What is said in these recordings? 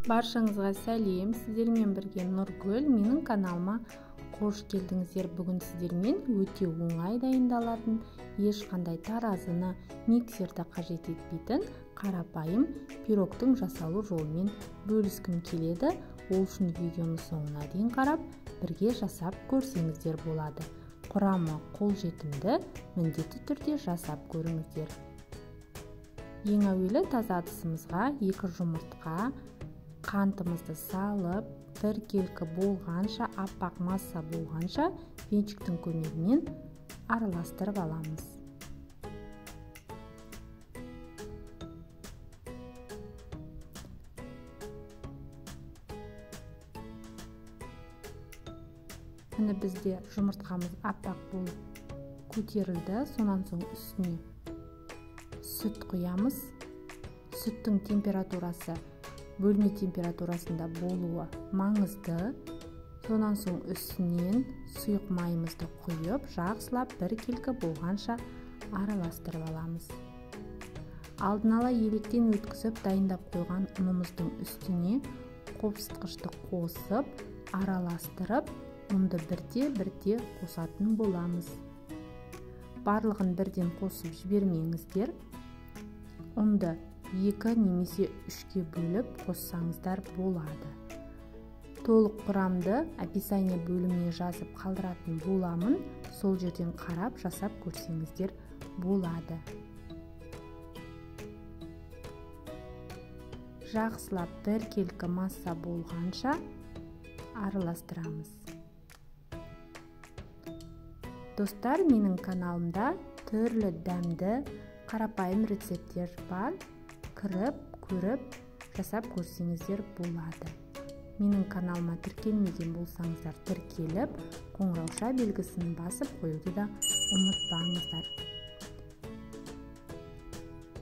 Баршаңызға сәлем, сіздермен бірге Нұргүл, менің каналыма қош келдіңіздер. Бүгін сіздермен өте оңай дайындалатын, ешқандай таразыны, миксерді қажет етпейтін қарапайым пирогтың жасалу жолымен бөліскім келеді. Ол үшін видеоны соңына дейін қарап, бірге жасап көрсеңіздер болады. Құрамы қолжетімді, міндетті түрде жасап көріңіздер. Ең әуелі таза ыдысымызға 2 жұмыртқа, қантымызды салып, біркелкі болғанша, аппақ масса болғанша венчиктің көмегімен араластырып аламыз. Міне бізде жұмыртқамыз аппақ болып көтерілді. Сонан соң үстіне сүт құямыз. Сүттің температурасы бөлме температурасында болуы маңызды. Сонан соң үстінен сұйық майымызды құйып, жақсылап біркелкі болғанша араластырып аламыз. Алдын ала електен өткізіп дайындап қойған ұнымыздың үстіне қопсытқышты қосып, араластырып, ұнды бірте-бірте қосатын боламыз. Барлығын бірден қосып жібермеңіздер. Ұнды 2 немесе 3-ке бөліп қоссаңыздар болады. Толық құрамды описание бөліміне жазып қалдыратын боламын. Сол жерден қарап жасап көрсеңіздер болады. Жақсылап біркелкі масса болғанша араластырамыз. Достар, менің каналымда түрлі дәмді қарапайым рецепттер бар. Кіріп, көріп, жасап көрсеңіздер болады. Менің каналыма тіркелмеген болсаңыздар, тіркеліп, қоңырауша белгісін басып қоюды да ұмытпаңыздар.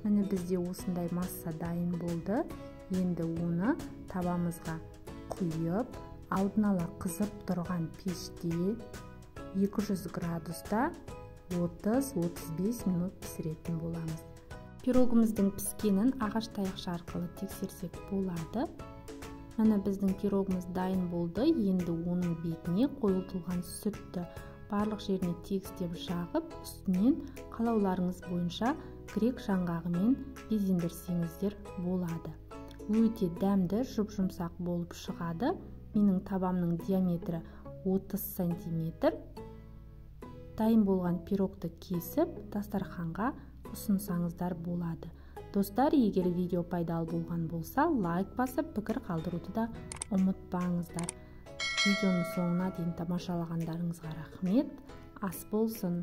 Міне бізде осындай масса дайын болды. Енді оны табамызға құйып, алдын ала қызып тұрған пеште 200 градуста 30-35 минут пісіретін боламыз. Пирогымыздың піскенін ағаш таяқша арқылы тексерсек болады. Міне біздің пирогымыз дайын болды. Енді оның бетіне қойылтылған сүтті барлық жеріне тегістеп жағып, үстінен қалауларыңыз бойынша грек жаңғағымен безендірсеңіздер болады. Өте дәмді, жұп-жұмсақ болып шығады. Менің табамның диаметрі 30 см. Дайын болған пирогты кесіп, дастарханға ұсынсаңыздар болады. Достар, егер видео пайдалы болған болса, лайк басып, пікір қалдыруды да ұмытпаңыздар. Видеоны соңына дейін тамашалағандарыңызға рахмет. Ас болсын!